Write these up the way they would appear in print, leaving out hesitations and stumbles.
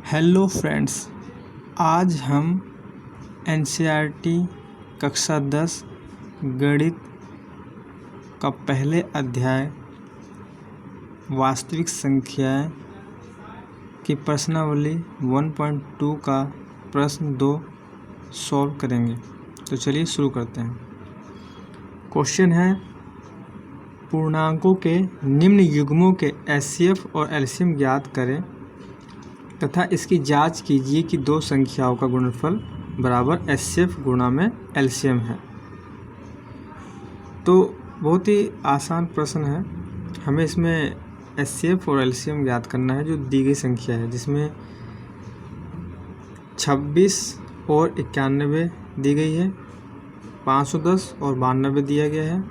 Hello friends, आज हम NCERT कक्षा 10 गणित का पहले अध्याय वास्तविक संख्याएं की प्रश्नावली 1.2 का प्रश्न 2 सॉल्व करेंगे। तो चलिए शुरू करते हैं। क्वेश्चन है, पूर्णांकों के निम्न युग्मों के एचसीएफ और एलसीएम ज्ञात करें तथा इसकी जांच कीजिए कि दो संख्याओं का गुणनफल बराबर एचसीएफ गुणा में एलसीएम है। तो बहुत ही आसान प्रश्न है। हमें इसमें एचसीएफ और एलसीएम ज्ञात करना है जो दी गई संख्या है, जिसमें 26 और 91 दी गई है, 510 और 92 दिया गया है,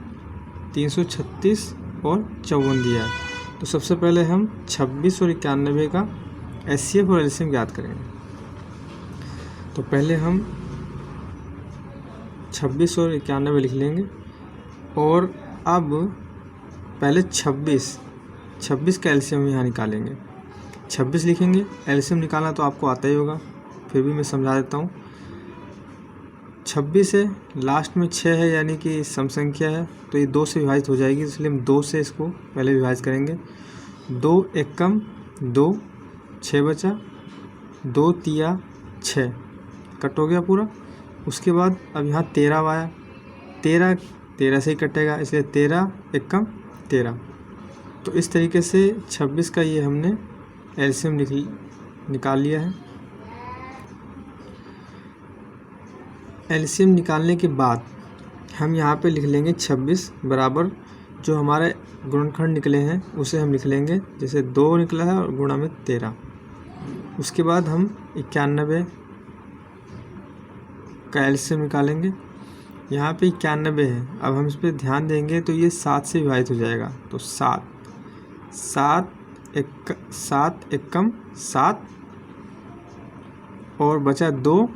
336 और 54 दिया है। तो सबसे पहले हम 26 और 91 का एचसीएफ और एलसीएम ज्ञात करेंगे। तो पहले हम 26 और 91 लिख लेंगे और अब पहले 26 का एलसीएम यहाँ निकालेंगे। 26 लिखेंगे, एलसीएम निकालना तो आपको आता ही होगा, फिर भी मैं समझा देता हूँ। 26 है, लास्ट में 6 है, यानी कि सम संख्या है, तो ये 2 से विभाजित हो जाएगी, इसलिए हम 2 से इसको पहले विभाजित करेंगे। 2 एकम 2, 6 बचा, 2 तिया 6 कट हो गया पूरा। उसके बाद अब यहाँ 13 आया, 13 से ही कटेगा, इसलिए 13 एकम 13। तो इस तरीके से 26 का ये हमने एलसीएम निकाल लिया है। एलसीएम निकालने के बाद हम यहाँ पे लिख लेंगे 26 बराबर जो हमारे गुणनखंड निकले हैं उसे हम लिख लेंगे, जैसे 2 निकला है और गुणा में 13। उसके बाद हम 91 का एलसीएम निकालेंगे। यहाँ पे 91 है, अब हम इस पर ध्यान देंगे तो ये 7 से विभाजित हो जाएगा, तो 7 एकम 7 और बचा 2,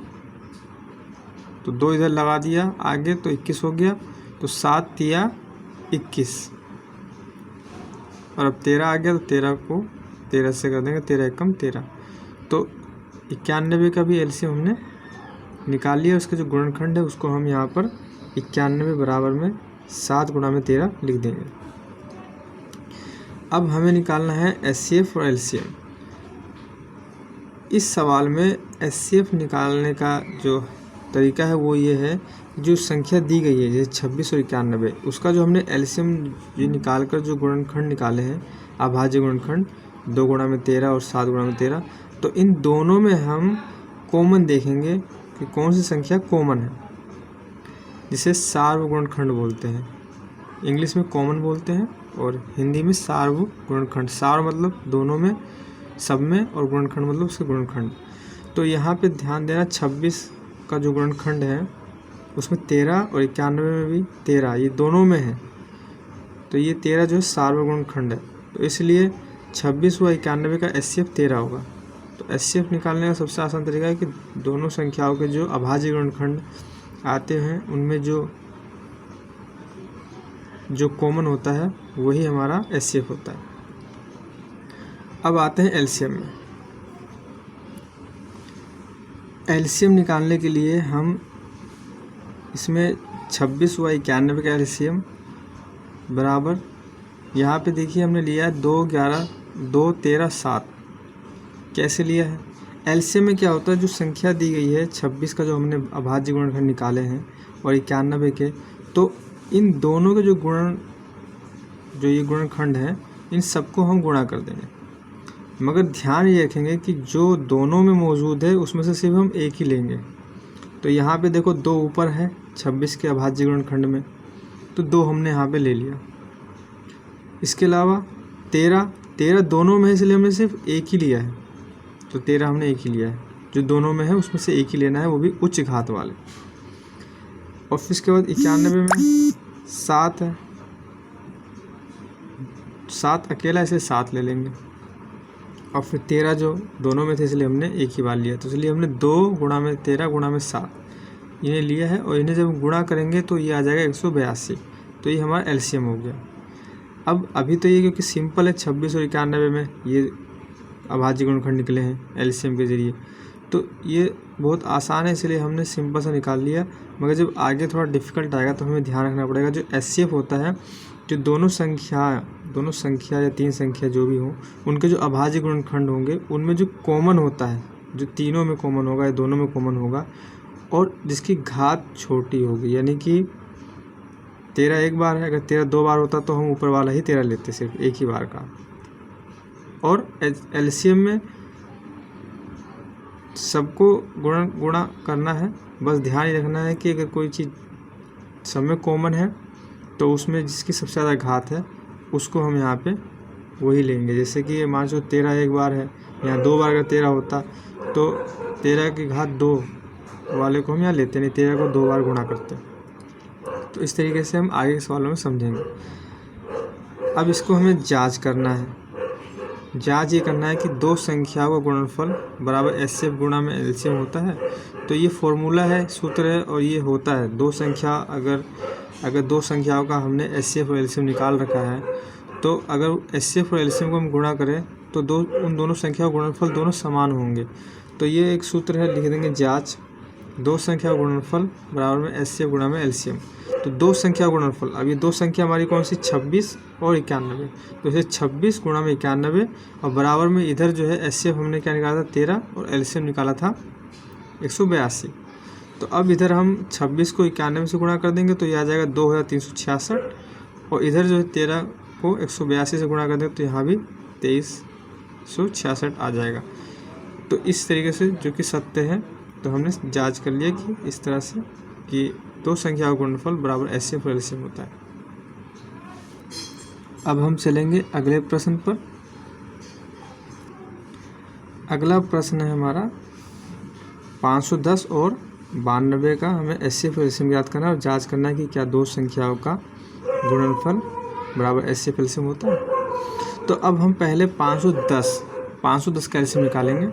तो 2 इधर लगा दिया आगे, तो 21 हो गया। तो 7 तिया 21 और अब 13 आ गया, तो 13 को 13 से कर देंगे, 13 एकम 13। तो 91 का भी एलसीएम हमने निकाल लिया। उसका जो गुणनखंड है उसको हम यहाँ पर 91 बराबर में 7 गुणा में 13 लिख देंगे। अब हमें निकालना है एचसीएफ और एलसीएम। इस सवाल में एचसीएफ निकालने का जो तरीका है वो ये है, जो संख्या दी गई है जैसे 26 और 91, उसका जो हमने एलसीएम ये निकाल कर जो गुणनखंड निकाले हैं, अभाज्य गुणनखंड 2 गुणा में 13 और 7 गुणा में 13, तो इन दोनों में हम कॉमन देखेंगे कि कौन सी संख्या कॉमन है, जिसे सार्वगुणनखंड बोलते हैं। इंग्लिश में कॉमन बोलते हैं और हिंदी में सार्वगुणनखंड। सार्व मतलब दोनों में, सब में, और गुणनखंड मतलब उसके गुणनखंड। तो यहाँ पे ध्यान देना, 26 का जो गुणनखंड है उसमें 13 और 91 में भी 13, ये दोनों में है, तो ये 13 जो है सार्वगुणनखंड है। तो इसलिए 26 व 91 का एचसीएफ 13 होगा। तो एचसीएफ निकालने का सबसे आसान तरीका है कि दोनों संख्याओं के जो अभाज्य गुणनखंड आते हैं उनमें जो कॉमन होता है वही हमारा एचसीएफ होता है। अब आते हैं एलसीएम में। एलसीएम निकालने के लिए हम इसमें 26 व 91 का एलसीएम बराबर, यहाँ पे देखिए हमने लिया है 2 11 2 13 7। कैसे लिया है? एलसीएम में क्या होता है, जो संख्या दी गई है 26 का जो हमने अभाज्य गुणनखंड निकाले हैं और 91 के, तो इन दोनों के जो ये गुणनखंड हैं इन सबको हम गुणा कर देंगे। मगर ध्यान ये रखेंगे कि जो दोनों में मौजूद है उसमें से सिर्फ हम एक ही लेंगे। तो यहाँ पे देखो 2 ऊपर है 26 के अभाज्य गुणनखंड में, तो 2 हमने यहाँ पे ले लिया। इसके अलावा 13 दोनों में है, इसलिए हमने सिर्फ एक ही लिया है, तो 13 हमने एक ही लिया है। जो दोनों में है उसमें से एक ही लेना है, वो भी उच्च घात वाले। और फिर इसके बाद 91 में 7 है, 7 अकेला, इसलिए 7 ले लेंगे। और फिर 13 जो दोनों में थे इसलिए हमने एक ही बार लिया, तो इसलिए हमने 2 गुणा में 13 गुणा में 7 इन्हें लिया है। और इन्हें जब गुणा करेंगे तो ये आ जाएगा 182। तो ये हमारा एलसीएम हो गया। अब अभी तो ये क्योंकि सिंपल है, 26 और 91 में ये अभाज्य गुणनखंड निकले हैं एलसीएम के ज़रिए। तो ये बहुत आसान है, इसलिए हमने सिंपल सा निकाल लिया। मगर जब आगे थोड़ा डिफ़िकल्ट आएगा तो हमें ध्यान रखना पड़ेगा। जो एचसीएफ होता है, जो दोनों संख्या या तीन संख्या जो भी हो, उनके जो अभाज्य गुणनखंड होंगे उनमें जो कॉमन होता है, जो तीनों में कॉमन होगा या दोनों में कॉमन होगा, और जिसकी घात छोटी होगी, यानी कि 13 एक बार है, अगर 13 दो बार होता तो हम ऊपर वाला ही 13 लेते सिर्फ एक ही बार का। और एलसीएम में सबको गुणा करना है, बस ध्यान ही रखना है कि अगर कोई चीज़ सब में कॉमन है तो उसमें जिसकी सबसे ज़्यादा घात है उसको हम यहाँ पे वही लेंगे। जैसे कि मान लो 13 एक बार है, यहाँ दो बार अगर 13 होता तो 13 की घात 2 वाले को हम यहाँ लेते नहीं, 13 को 2 बार गुणा करते। तो इस तरीके से हम आगे के सवालों में समझेंगे। अब इसको हमें जांच करना है। जांच ये करना है कि दो संख्याओं का गुणनफल बराबर एचसीएफ गुणा में एलसीएम होता है। तो ये फॉर्मूला है, सूत्र है, और ये होता है दो संख्या अगर दो संख्याओं का हमने एचसीएफ और एलसीएम निकाल रखा है, तो अगर एचसीएफ और एलसीएम को हम गुणा करें तो उन दोनों संख्याओं का गुणनफल दोनों समान होंगे। तो ये एक सूत्र है, लिख देंगे जांच दो संख्या गुणनफल बराबर में एचसीएफ गुणा में एलसीएम। तो दो संख्या गुणनफल, अब ये दो संख्या हमारी कौन सी, 26 और 91। तो इसे 26 गुणा में 91 और बराबर में इधर जो है एचसीएफ हमने क्या निकाला था 13 और एलसीएम निकाला था 182। तो अब इधर हम 26 को 91 से गुणा कर देंगे तो ये आ जाएगा 2366, और इधर जो है 13 को 182 से गुणा कर देंगे तो यहाँ भी 2366 आ जाएगा। तो इस तरीके से जो कि सत्य है, तो हमने जांच कर लिया कि इस तरह से कि दो संख्याओं का गुणनफल बराबर एचसीएफ और एलसीएम होता है। अब हम चलेंगे अगले प्रश्न पर। अगला प्रश्न है हमारा 510 और 92 का। हमें एचसीएफ और एलसीएम याद करना है और जांच करना है कि क्या दो संख्याओं का गुणनफल बराबर एचसीएफ एलसीएम होता है। तो अब हम पहले 510 का एलसीएम निकालेंगे।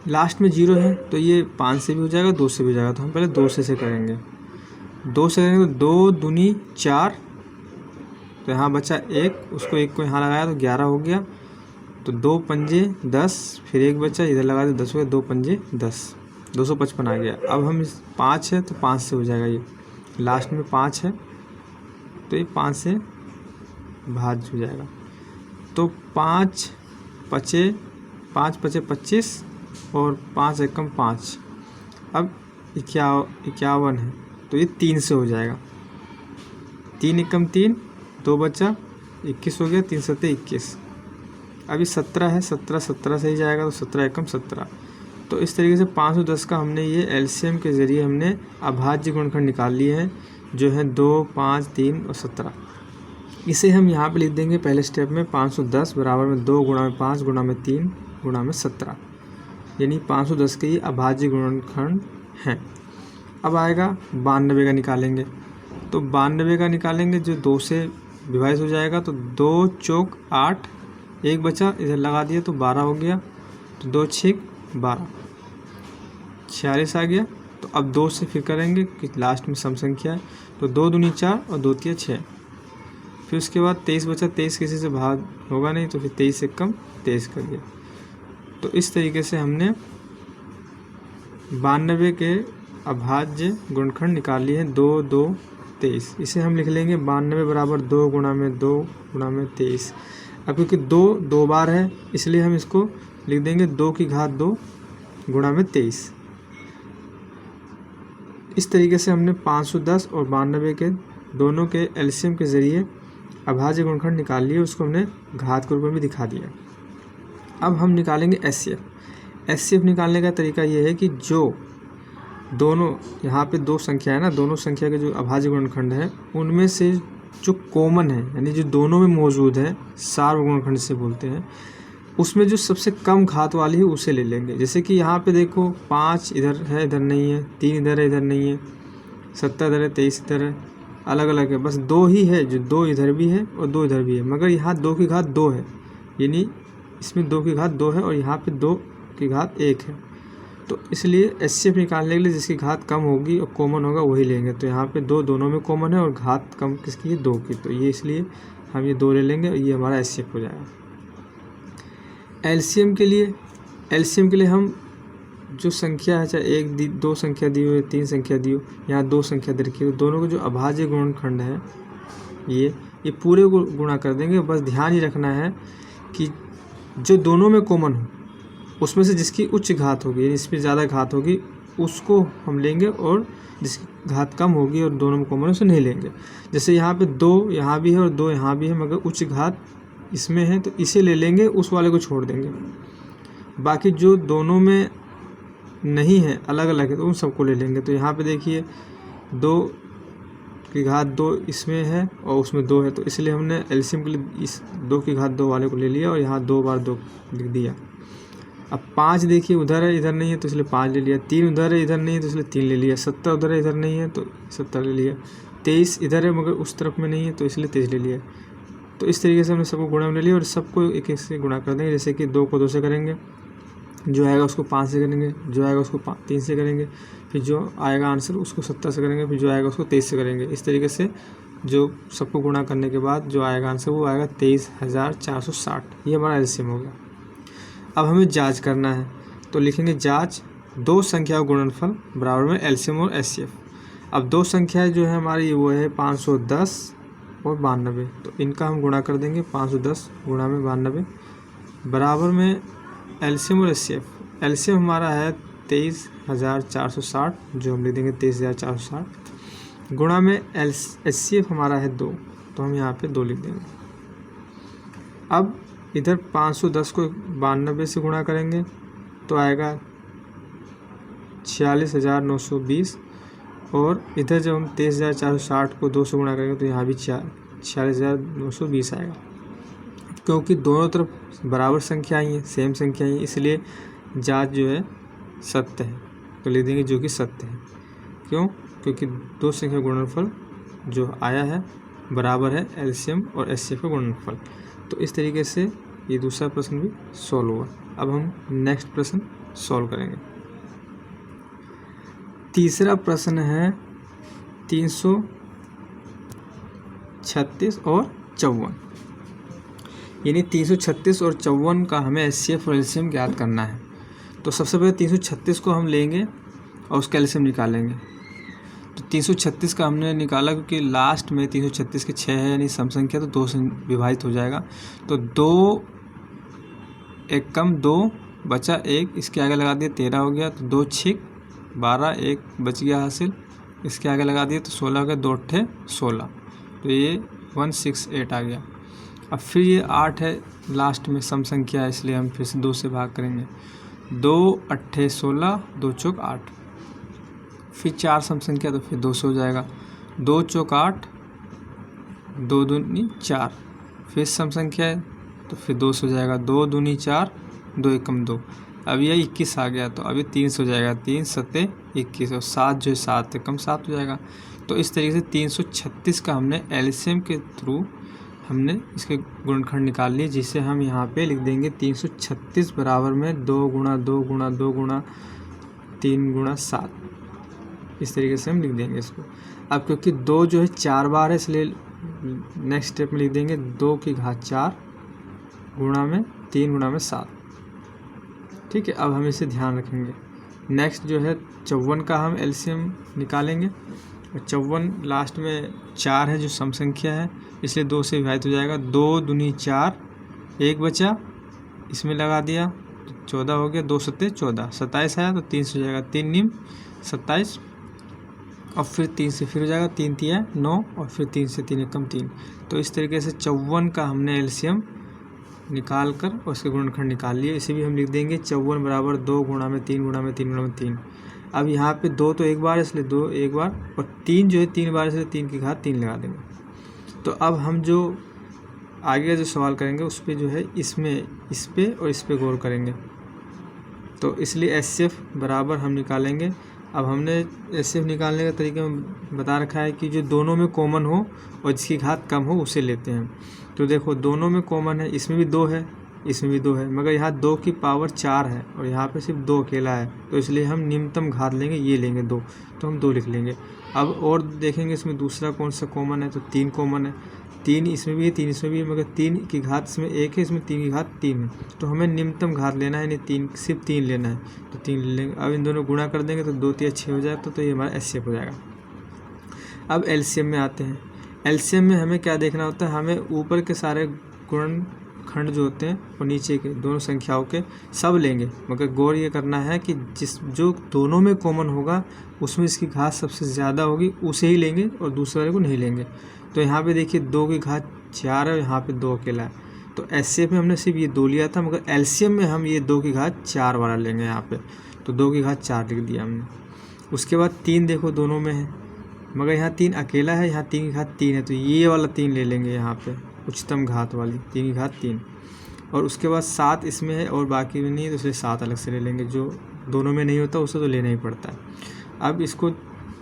लास्ट में 0 है तो ये 5 से भी हो जाएगा, 2 से भी हो जाएगा। तो हम पहले 2 से करेंगे। 2 से करेंगे तो 2 दूनी 4, तो यहाँ बचा 1, उसको 1 को यहाँ लगाया तो 11 हो गया। तो 2 पंजे 10, फिर 1 बचा, इधर लगा दे 10 हो गया, 2 पंजे 10, 255 आ गया। अब हम 5 है तो 5 से हो जाएगा, ये लास्ट में 5 है तो ये 5 से भाज्य हो जाएगा। तो 5 पचे 25 और 5 एकम 5, अब 51 है तो ये 3 से हो जाएगा। 3 एकम 3, 2 बचा 21 हो गया, 3 सत्ते 21। अभी 17 है, 17 से ही जाएगा तो 17 एकम 17। तो इस तरीके से 510 का हमने ये एलसीएम के ज़रिए हमने अभाज्य गुणनखंड निकाल लिए हैं, जो है 2, 5, 3 और 17। इसे हम यहाँ पे लिख देंगे पहले स्टेप में 510 बराबर में 2 गुणा में 5 गुणा में 3 गुणा में 17, यानी 510 के ये अभाज्य गुणनखंड हैं। अब आएगा 92 का निकालेंगे। तो 92 का निकालेंगे, जो 2 से विभाजित हो जाएगा तो 2 चौक 8, 1 बचा, इधर लगा दिया तो 12 हो गया। तो 2 छीक 12, 46 आ गया। तो अब 2 से फिर करेंगे कि लास्ट में सम संख्या है, तो 2 दूनी 4 और 2 तिया 6। फिर उसके बाद 23 बचा, 23 किसी से भाग होगा नहीं तो फिर 23 से कम 23 कर दिया। तो इस तरीके से हमने 92 के अभाज्य गुणनखंड निकाल लिए हैं। 2, 2, 23। इसे हम लिख लेंगे 92 बराबर 2 गुणा में 2 गुणा में 23। अब क्योंकि 2 बार है इसलिए हम इसको लिख देंगे 2 की घात 2 गुणा में 23। इस तरीके से हमने 510 और 92 के दोनों के एलसीएम के ज़रिए अभाज्य गुणनखंड निकाल लिए, उसको हमने घात के रूप में भी दिखा दिया। अब हम निकालेंगे एचसीएफ। एचसीएफ निकालने का तरीका ये है कि जो दोनों यहाँ पे दो संख्या है ना, दोनों संख्या के जो अभाज्य गुणनखंड है उनमें से जो कॉमन है, यानी जो दोनों में मौजूद है, सार्वभौम गुणनखंड से बोलते हैं, उसमें जो सबसे कम घात वाली है उसे ले लेंगे। जैसे कि यहाँ पे देखो 5 इधर है, इधर नहीं है, 3 इधर है, इधर नहीं है, 17 इधर है, 23 इधर है, अलग अलग है, बस 2 ही है, जो 2 इधर भी है और 2 इधर भी है। मगर यहाँ 2 की घात 2 है, यानी इसमें 2 की घात 2 है और यहाँ पे 2 की घात 1 है। तो इसलिए एचसीएफ निकालने के लिए जिसकी घात कम होगी और कॉमन होगा वही लेंगे। तो यहाँ पे 2 दोनों में कॉमन है और घात कम किसकी है, 2 की, तो ये इसलिए हम ये 2 ले लेंगे और ये हमारा एचसीएफ हो जाएगा। एलसीएम के लिए हम जो संख्या है, चाहे एक दो संख्या दी हो या तीन संख्या दी हो, यहाँ दो संख्या दे रखी हो, दोनों को जो अभाज्य गुणनखंड है ये पूरे को गुणा कर देंगे। बस ध्यान ही रखना है कि जो दोनों में कॉमन हो उसमें से जिसकी उच्च घात होगी, इसमें ज़्यादा घात होगी, उसको हम लेंगे, और जिसकी घात कम होगी और दोनों में कॉमन है उसे नहीं लेंगे। जैसे यहाँ पे 2 यहाँ भी है और 2 यहाँ भी है, मगर उच्च घात इसमें है तो इसे ले लेंगे, उस वाले को छोड़ देंगे। बाकी जो दोनों में नहीं है, अलग अलग है, तो उन सबको ले लेंगे। तो यहाँ पे देखिए 2 की घात 2 इसमें है और उसमें 2 है, तो इसलिए हमने एलसीएम के लिए इस 2 की घात 2 वाले को ले लिया और यहाँ 2 बार 2 लिख दिया। अब 5 देखिए उधर है, इधर नहीं है, तो इसलिए 5 ले लिया। 3 उधर है, इधर नहीं है, तो इसलिए 3 ले लिया। 70 उधर है, इधर नहीं है, तो 70 ले लिया। 23 इधर है मगर उस तरफ में नहीं है, तो इसलिए 23 ले लिया। तो इस तरीके से हमने सबको गुणा में ले लिया और सबको एक एक से गुणा कर देंगे। जैसे कि 2 को 2 से करेंगे, जो आएगा उसको 5 से करेंगे, जो आएगा उसको 3 से करेंगे, फिर जो आएगा आंसर उसको 70 से करेंगे, फिर जो आएगा उसको 23 से करेंगे। इस तरीके से जो सबको गुणा करने के बाद जो आएगा आंसर वो आएगा 23,460। ये हमारा एलसीएम हो गया। अब हमें जांच करना है, तो लिखेंगे जांच दो संख्याओं गुणनफल बराबर में एलसीएम और एचसीएफ। अब दो संख्याएं जो है हमारी वो है 510 और 92, तो इनका हम गुणा कर देंगे। 510 गुणा में 92 बराबर में एलसीएम और एचसीएफ। एलसीएम हमारा है 23,460, जो हम लिख देंगे 23,460, गुणा में एचसीएफ हमारा है 2, तो हम यहाँ पे 2 लिख देंगे। अब इधर 510 को 92 से गुणा करेंगे तो आएगा 46,920, और इधर जब हम 23,460 को 2 से गुणा करेंगे तो यहाँ भी 46,920 आएगा। क्योंकि दोनों तरफ बराबर संख्या आई है, सेम संख्या आई है, इसलिए जांच जो है सत्य है, तो लिख देंगे जो कि सत्य है। क्यों? क्योंकि दो संख्या गुणनफल जो आया है बराबर है एलसीएम और एचसीएफ का गुणनफल। तो इस तरीके से ये दूसरा प्रश्न भी सॉल्व हुआ। अब हम नेक्स्ट प्रश्न सॉल्व करेंगे। तीसरा प्रश्न है 336 और 54, यानी 336 और 54 का हमें एचसीएफ और एलसीएम ज्ञात करना है। तो सबसे पहले 336 को हम लेंगे और उसका एलसीएम निकालेंगे। तो 336 का हमने निकाला क्योंकि लास्ट में 336 के 6 है, यानी सम संख्या, तो 2 से विभाजित हो जाएगा। तो 2 एक कम 2 बचा 1, इसके आगे लगा दिया 13 हो गया, तो 2 6 12, 1 बच गया हासिल, इसके आगे लगा दिया तो 16 हो गया, 2 8 16, तो ये 168 आ गया। अब फिर ये 8 है लास्ट में सम संख्या है, इसलिए हम फिर से 2 से भाग करेंगे। 2 8 16, 2 चौक 8, फिर 4 सम संख्या, तो फिर 200 हो जाएगा। 2 चौक 8, 2 दूनी 4, फिर सम संख्या है तो फिर 200 हो जाएगा। 2 दूनी 4, 2 एकम 2, अब यह 21 आ गया, तो अभी 300 हो जाएगा। 3 7 21, और 7 जो है 7 एकम 7 हो जाएगा। तो इस तरीके से 336 का हमने एलसीएम के थ्रू हमने इसके गुणनखंड निकाल लिए, जिसे हम यहाँ पे लिख देंगे 336 बराबर में 2 गुणा 2 गुणा 2 गुणा 3 गुणा 7। इस तरीके से हम लिख देंगे इसको। अब क्योंकि 2 जो है 4 बार है, इसलिए नेक्स्ट स्टेप में लिख देंगे 2 की घात 4 गुणा में 3 गुणा में 7। ठीक है, अब हम इसे ध्यान रखेंगे। नेक्स्ट जो है 54 का हम एलसीएम निकालेंगे, और 54 लास्ट में 4 है जो सम संख्या है, इसलिए 2 से विभाजित हो जाएगा। 2 दूनी 4, 1 बचा, इसमें लगा दिया तो 14 हो गया। 2 7 14, 27 आया तो 3 से हो जाएगा। 3 निम 27, और फिर 3 से फिर हो जाएगा। 3 3 9, और फिर 3 से 3 एकम 3। तो इस तरीके से 54 का हमने एलसीएम निकाल कर और उसके गुणनखंड निकाल लिए। इसे भी हम लिख देंगे 54 बराबर 2 गुणा में 3 गुणा में 3 गुणा में 3। अब यहाँ पे 2 तो एक बार है, इसलिए 2 एक बार, और 3 जो है 3 बार, इसलिए 3 की घात 3 लगा देंगे। तो अब हम जो आगे जो सवाल करेंगे उस पर जो है इसमें इस पे और इस पे गौर करेंगे। तो इसलिए एचसीएफ बराबर हम निकालेंगे। अब हमने एचसीएफ निकालने का तरीका बता रखा है कि जो दोनों में कॉमन हो और जिसकी घात कम हो उसे लेते हैं। तो देखो दोनों में कॉमन है, इसमें भी 2 है, इसमें भी 2 है, मगर यहाँ 2 की पावर 4 है और यहाँ पे सिर्फ 2 अकेला है, तो इसलिए हम निम्नतम घात लेंगे, ये लेंगे 2, तो हम 2 लिख लेंगे। अब और देखेंगे इसमें दूसरा कौन सा कॉमन है, तो 3 कॉमन है, 3 इसमें भी है, 3 इसमें भी है, मगर 3 की घात इसमें 1 है, इसमें 3 की घात 3 है। तो हमें निम्नतम घात लेना है, यानी 3 सिर्फ 3 लेना है, तो 3 ले लेंगे। अब इन दोनों गुणा कर देंगे तो 2 3 6 हो जाएगा, तो ये हमारा एचसीएफ हो जाएगा। अब एलसीएम में आते हैं। एलसीएम में हमें क्या देखना होता है, हमें ऊपर के सारे गुणनखंड जो होते हैं और नीचे के दोनों संख्याओं के सब लेंगे, मगर गौर ये करना है कि जो दोनों में कॉमन होगा उसमें इसकी घात सबसे ज़्यादा होगी, उसे ही लेंगे और दूसरे वाले को नहीं लेंगे। तो यहाँ पे देखिए 2 की घात 4 है, यहाँ पे 2 अकेला है। तो एचसीएफ में हमने सिर्फ ये 2 लिया था, मगर एलसीएम में हम ये 2 की घात 4 वाला लेंगे यहाँ पे। तो 2 की घात 4 लिख दिया हमने। उसके बाद 3 देखो दोनों में है, मगर यहाँ 3 अकेला है, यहाँ 3 की घात 3 है, तो ये वाला 3 ले लेंगे यहाँ पे, उच्चतम घात वाली 3 की घात 3। और उसके बाद 7 इसमें है और बाकी में नहीं है, तो इसे 7 अलग से ले लेंगे। जो दोनों में नहीं होता उसे तो लेना ही पड़ता है। अब इसको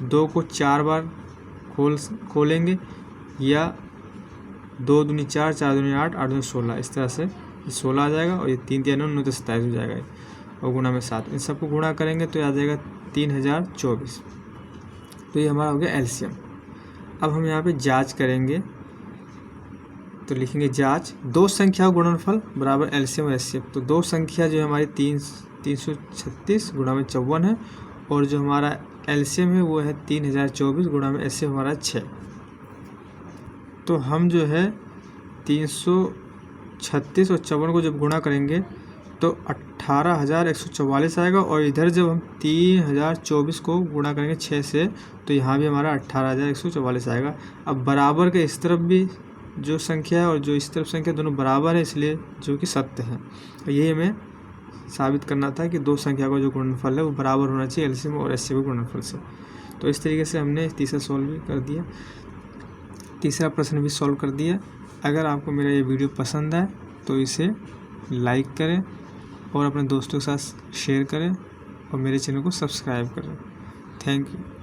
2 को 4 बार खोलेंगे, या 2 दूनी 4, 4 दूनी 8, 8 दूनी 16, इस तरह से 16 आ जाएगा। और ये 3 3 9 तो 27 हो जाएगा, और गुणा में 7। इन सबको गुणा करेंगे तो आ जाएगा 3024। तो ये हमारा हो गया एलसीएम। अब हम यहाँ पे जांच करेंगे, तो लिखेंगे जांच 2 संख्या गुणनफल बराबर एलसीएम और एचसीएफ। तो 2 संख्या जो हमारी 336 गुणा में 54 है, और जो हमारा एलसीएम है वो है 3024 गुणा में एचसीएफ हमारा 6। तो हम जो है 336 और 54 को जब गुणा करेंगे तो 18,144 आएगा, और इधर जब हम 3024 को गुणा करेंगे 6 से, तो यहाँ भी हमारा 18,144 आएगा। अब बराबर के इस तरफ भी जो संख्या है और जो इस तरफ संख्या दोनों बराबर है, इसलिए जो कि सत्य है। तो यही हमें साबित करना था कि 2 संख्या का जो गुणनफल है वो बराबर होना चाहिए एलसीएम और एचसीएफ के गुणनफल से। तो इस तरीके से हमने तीसरा सॉल्व भी कर दिया, तीसरा प्रश्न भी सॉल्व कर दिया। अगर आपको मेरा ये वीडियो पसंद आए तो इसे लाइक करें और अपने दोस्तों के साथ शेयर करें और मेरे चैनल को सब्सक्राइब करें। Thank you.